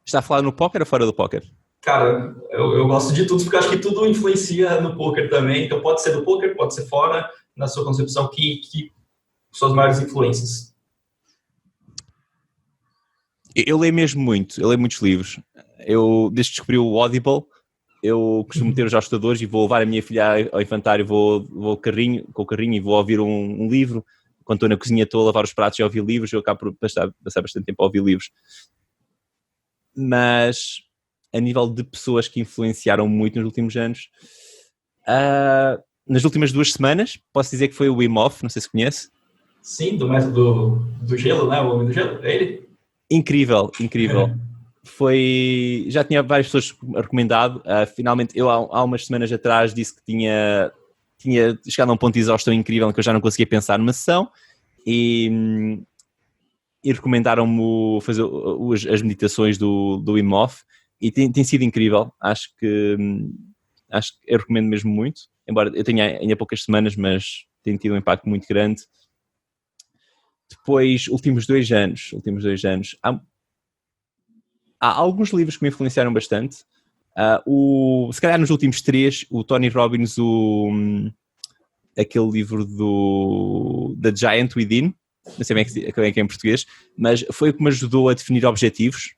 Está a falar no póquer ou fora do póquer? Cara, eu gosto de tudo, porque eu acho que tudo influencia no poker também. Então pode ser do poker, pode ser fora, na sua concepção, que suas maiores influências. Eu leio mesmo muito, eu leio muitos livros. Eu, desde que descobri o Audible, eu costumo ter os ajustadores e vou levar a minha filha ao infantário, vou com o carrinho e vou ouvir um livro. Quando estou na cozinha estou a lavar os pratos e a ouvir livros, eu acabo por passar bastante tempo a ouvir livros. Mas a nível de pessoas que influenciaram muito nos últimos anos, nas últimas 2 semanas, posso dizer que foi o Wim Hof, não sei se conhece. Sim, do método do gelo, né? O homem do gelo, é ele? Incrível, incrível. Já tinha várias pessoas recomendado. Finalmente, eu há umas semanas atrás disse que tinha chegado a um ponto de exaustão incrível em que eu já não conseguia pensar numa sessão e recomendaram-me fazer as meditações do Wim Hof e tem sido incrível. Acho que eu recomendo mesmo muito, embora eu tenha ainda poucas semanas, mas tem tido um impacto muito grande. Depois, últimos 2 anos, há alguns livros que me influenciaram bastante. Se calhar nos últimos 3, o Tony Robbins, aquele livro do The Giant Within, não sei como é que é em português, mas foi o que me ajudou a definir objetivos.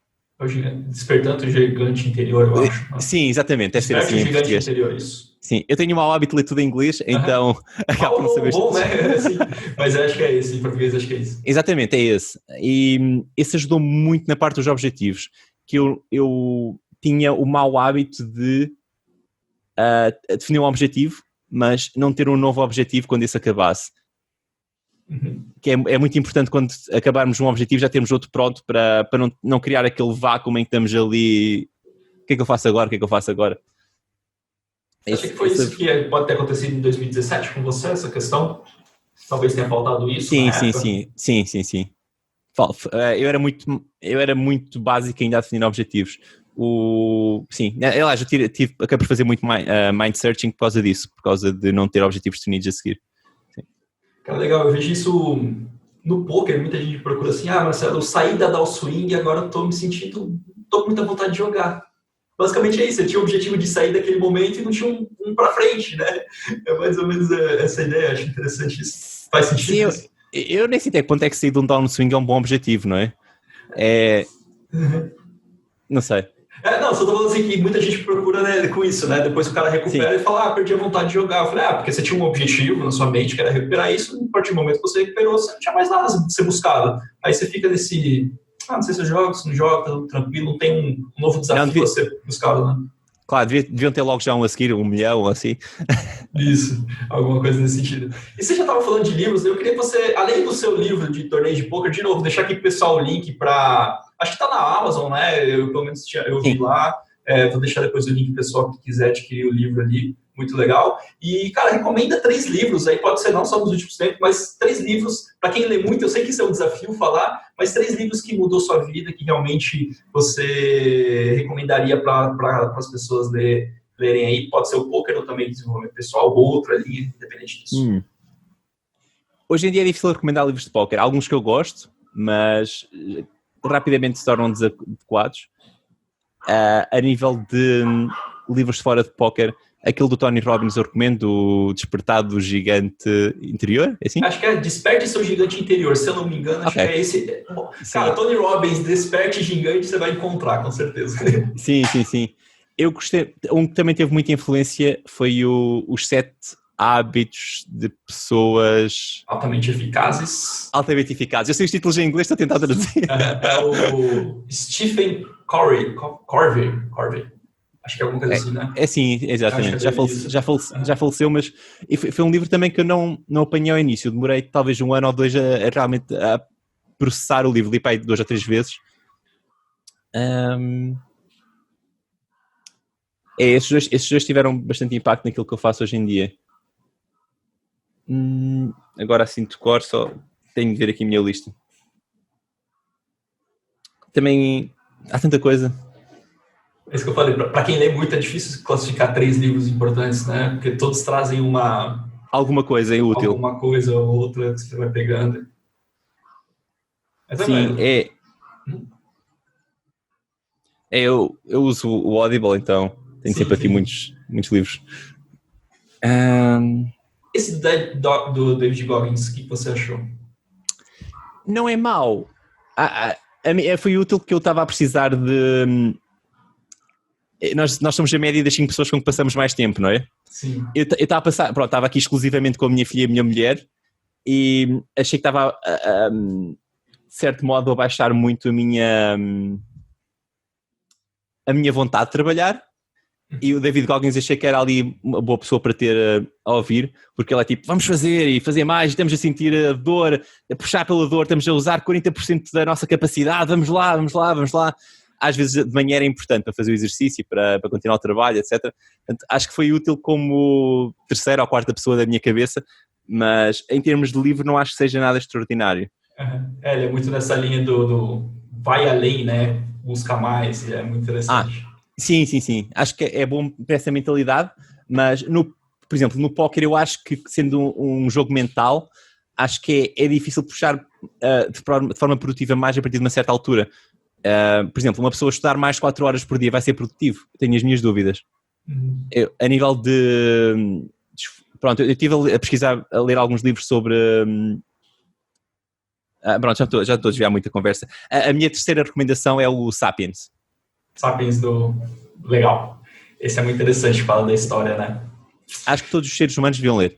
Despertando o gigante interior, eu acho. Né? Sim, exatamente, deve ser assim em Gigante português. Interior, isso. Sim, eu tenho um mau hábito de ler tudo em inglês, então acabo por não saber. Bom, né? Assim, mas acho que é esse, em português acho que é isso. Exatamente, é esse. E esse ajudou muito na parte dos objetivos, que eu tinha o mau hábito de definir um objetivo, mas não ter um novo objetivo quando esse acabasse. Que é muito importante quando acabarmos um objetivo já termos outro pronto para não criar aquele vácuo em que estamos ali, o que é que eu faço agora, o que é que eu faço agora? Você acha que foi isso que pode ter acontecido em 2017 com você, essa questão? Talvez tenha faltado isso na época? Sim. Eu era muito básico ainda a definir objetivos. Sim, aliás, acabei por fazer muito mind searching por causa disso, por causa de não ter objetivos definidos a seguir. Cara, legal, eu vejo isso no poker, muita gente procura assim, Marcelo, eu saí da down swing e agora eu tô me sentindo, tô com muita vontade de jogar. Basicamente é isso, eu tinha o objetivo de sair daquele momento e não tinha um para frente, né? É mais ou menos essa ideia, acho interessante isso. Faz sentido? Sim, eu nem sei até quanto é que sair de um downswing é um bom objetivo, não é? Não sei. Não, só tô falando assim que muita gente procura, né, com isso, né? Depois o cara recupera e fala, perdi a vontade de jogar. Eu falei, porque você tinha um objetivo na sua mente que era recuperar isso, a partir do momento que você recuperou, você não tinha mais nada a ser buscado. Aí você fica nesse, não sei se eu jogo, se não joga, tá tranquilo, não tem um novo desafio a ser buscado, né? Claro, deviam ter logo já um a seguir, 1 milhão, assim. Isso, alguma coisa nesse sentido. E você já estava falando de livros, eu queria que você, além do seu livro de torneio de poker, de novo, deixar aqui pro pessoal o link para. Acho que está na Amazon, né? Eu pelo menos eu vi lá. Vou deixar depois o link pro pessoal que quiser adquirir o livro ali. Muito legal. E, cara, recomenda 3 livros, aí pode ser não só nos últimos tempos, mas 3 livros, para quem lê muito, eu sei que isso é um desafio falar, mas 3 livros que mudou sua vida, que realmente você recomendaria para as pessoas lerem aí, pode ser o poker ou também desenvolvimento pessoal, ou outra ali, independente disso. Hoje em dia é difícil recomendar livros de poker. Há alguns que eu gosto, mas rapidamente se tornam desadequados. A nível de livros de fora de poker, aquele do Tony Robbins eu recomendo, o Despertar do Gigante Interior, é assim? Acho que é Desperte Seu Gigante Interior, se eu não me engano, acho que é esse. Cara, Tony Robbins, Desperte Gigante, você vai encontrar, com certeza. Sim. Eu gostei, um que também teve muita influência foi os 7 hábitos de pessoas altamente eficazes. Altamente eficazes. Eu sei os títulos em inglês, estou a tentar traduzir. É o Stephen Covey. Acho que é alguma coisa assim, né? Sim, exatamente. Já faleceu, mas foi um livro também que eu não apanhei ao início. Eu demorei talvez 1 ano ou 2 a realmente a processar o livro. Li para aí 2 ou 3 vezes. Esses dois tiveram bastante impacto naquilo que eu faço hoje em dia. Agora assim de cor, só tenho de ver aqui a minha lista. Também há tanta coisa. É isso que eu falei, para quem lê muito é difícil classificar 3 livros importantes, né? Porque todos trazem Alguma coisa é útil. alguma coisa ou outra que você vai pegando. Mas Sim, eu uso o Audible, então tenho sempre aqui muitos livros. Esse do David Goggins, o que você achou? Não é mau. Foi útil porque eu estava a precisar de... Nós somos a média das 5 pessoas com que passamos mais tempo, não é? Sim. Eu estava a passar... Pronto, estava aqui exclusivamente com a minha filha e a minha mulher e achei que estava, de certo modo, a baixar muito a minha vontade de trabalhar. E o David Goggins achei que era ali uma boa pessoa para ter a ouvir, porque ele é tipo, vamos fazer e fazer mais, estamos a sentir a dor, a puxar pela dor, estamos a usar 40% da nossa capacidade, vamos lá. Às vezes de manhã era importante para fazer o exercício, para continuar o trabalho, etc. Portanto, acho que foi útil como terceira ou quarta pessoa da minha cabeça, mas em termos de livro não acho que seja nada extraordinário. Ele é muito nessa linha do vai além, né? Busca mais, é muito interessante. Sim. Acho que é bom para essa mentalidade, mas, por exemplo, no póquer eu acho que, sendo um jogo mental, acho que é difícil puxar de forma produtiva mais a partir de uma certa altura. Por exemplo, uma pessoa estudar mais 4 horas por dia vai ser produtivo? Tenho as minhas dúvidas. A nível de... Pronto, eu estive a pesquisar, a ler alguns livros sobre... Pronto, já estou a desviar muito a conversa. A minha terceira recomendação é o Sapiens. Sapiens Legal. Esse é muito interessante, fala da história, né? Acho que todos os seres humanos deviam ler.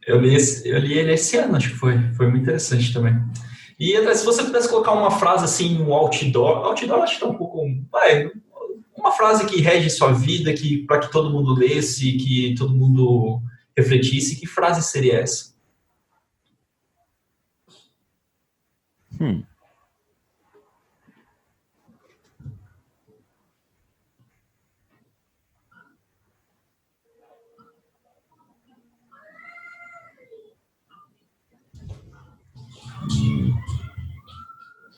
Eu li ele esse ano, acho que foi muito interessante também. E até se você pudesse colocar uma frase assim, um outdoor acho que está um pouco... uma frase que rege sua vida, para que todo mundo lesse, que todo mundo refletisse, que frase seria essa?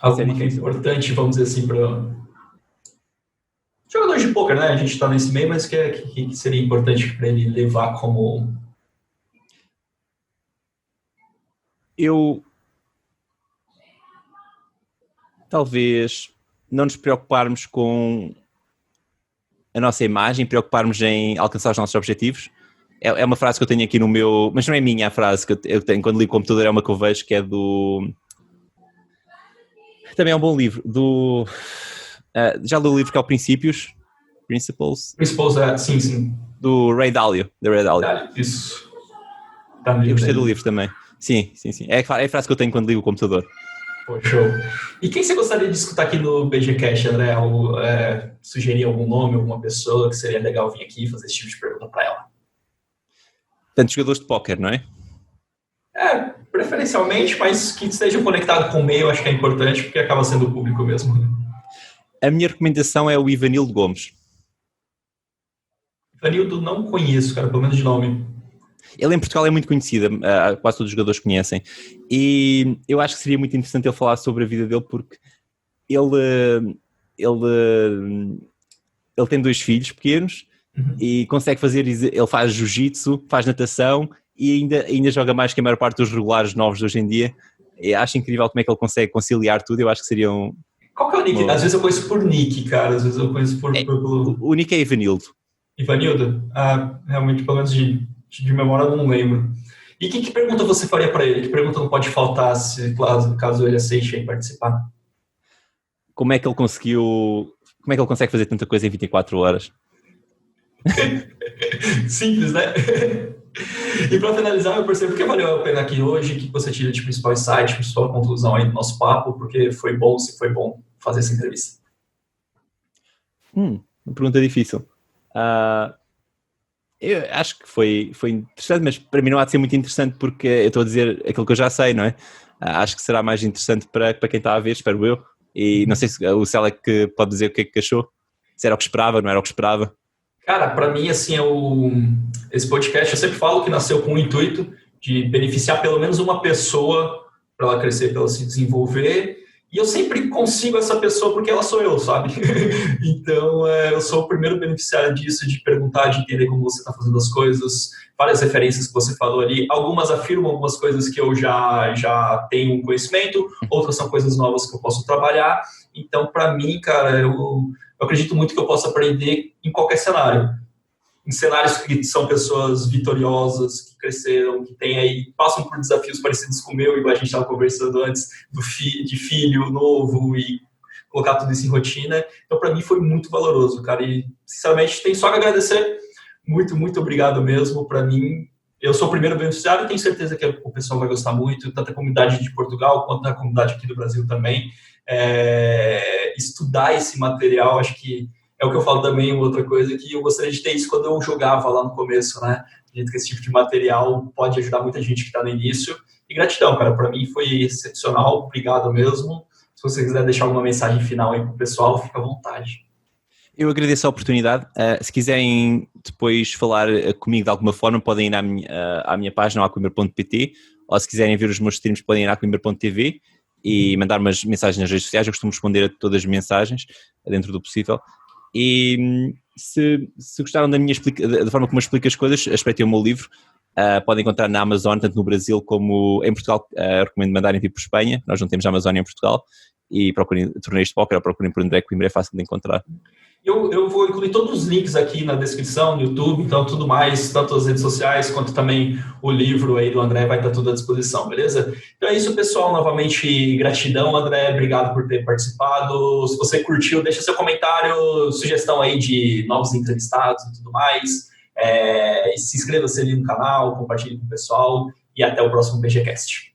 Alguma que é importante, vamos dizer assim, para jogadores de pôquer, né? A gente está nesse meio, mas que seria importante para ele levar como... Talvez não nos preocuparmos com a nossa imagem, preocuparmos em alcançar os nossos objetivos. É uma frase que eu tenho aqui no meu... Mas não é minha a frase que eu tenho quando ligo o computador, é uma que eu vejo que é do... Também é um bom livro. Já li o livro que é o Principles? Sim. Do Ray Dalio. Isso. Eu gostei do livro também. Sim. É a frase que eu tenho quando ligo o computador. Pô, show. E quem você gostaria de escutar aqui no BGCast, André? Sugerir algum nome, alguma pessoa que seria legal vir aqui e fazer esse tipo de pergunta para ela? Tantos jogadores de póquer, não é? Preferencialmente, mas que estejam conectados com o meio, acho que é importante, porque acaba sendo o público mesmo. A minha recomendação é o Ivanildo Gomes. Ivanildo não conheço, cara, pelo menos de nome. Ele em Portugal é muito conhecido, quase todos os jogadores conhecem, e eu acho que seria muito interessante ele falar sobre a vida dele, porque ele tem 2 filhos pequenos e consegue fazer, ele faz jiu-jitsu, faz natação e ainda joga mais que a maior parte dos regulares novos de hoje em dia. E acho incrível como é que ele consegue conciliar tudo. Eu acho que seria Qual que é o nick? Às vezes eu conheço por nick, cara, às vezes eu conheço por... O nick é Ivanildo. Ivanildo? Realmente, pelo menos de memória eu não lembro. E que pergunta você faria para ele? Que pergunta não pode faltar caso ele aceite aí participar? Como é que ele consegue fazer tanta coisa em 24 horas? Simples, né? E para finalizar, eu percebo que valeu a pena aqui hoje, que você tira de principal insight, principal conclusão aí do nosso papo, porque se foi bom fazer essa entrevista. Uma pergunta difícil. Eu acho que foi interessante, mas para mim não há de ser muito interessante porque eu estou a dizer aquilo que eu já sei, não é? Acho que será mais interessante para quem está a ver, espero eu. E não sei se o Selec pode dizer o que é que achou, se era o que esperava, não era o que esperava. Cara, para mim, assim, esse podcast, eu sempre falo que nasceu com o intuito de beneficiar pelo menos uma pessoa para ela crescer, para ela se desenvolver E eu sempre consigo essa pessoa porque ela sou eu, sabe? Então, eu sou o primeiro beneficiário disso, de perguntar, de entender como você está fazendo as coisas, várias referências que você falou ali. Algumas afirmam algumas coisas que eu já tenho um conhecimento, outras são coisas novas que eu posso trabalhar. Então, para mim, cara, eu acredito muito que eu posso aprender em qualquer cenário. Em cenários que são pessoas vitoriosas, que cresceram, que têm aí, passam por desafios parecidos com o meu, igual a gente estava conversando antes, de filho novo e colocar tudo isso em rotina. Então, para mim, foi muito valoroso, cara. E, sinceramente, tenho só que agradecer. Muito, muito obrigado mesmo. Para mim, eu sou o primeiro beneficiário e tenho certeza que o pessoal vai gostar muito, tanto a comunidade de Portugal quanto a comunidade aqui do Brasil também. Estudar esse material, acho que é o que eu falo também, outra coisa, que eu gostaria de ter isso quando eu jogava lá no começo, né? Acredito que esse tipo de material pode ajudar muita gente que está no início. E gratidão, cara, para mim foi excepcional, obrigado mesmo. Se você quiser deixar alguma mensagem final aí pro pessoal, fica à vontade. Eu agradeço a oportunidade. Se quiserem depois falar comigo de alguma forma, podem ir à minha página, aquimber.pt, ou se quiserem ver os meus streams, podem ir à aquimber.tv e mandar umas mensagens nas redes sociais. Eu costumo responder a todas as mensagens, dentro do possível. E se gostaram da forma como eu explico as coisas, espreitem o meu livro. Podem encontrar na Amazon, tanto no Brasil como em Portugal. Recomendo mandarem vir por Espanha. Nós não temos a Amazon em Portugal. E procurem torneios de póquer ou procurem por André Coimbra, é fácil de encontrar. Eu vou incluir todos os links aqui na descrição, no YouTube, então tudo mais, tanto as redes sociais quanto também o livro aí do André vai estar tudo à disposição, beleza? Então é isso, pessoal. Novamente, gratidão, André. Obrigado por ter participado. Se você curtiu, deixa seu comentário, sugestão aí de novos entrevistados e tudo mais. Se inscreva-se ali no canal, compartilhe com o pessoal e até o próximo BGCast.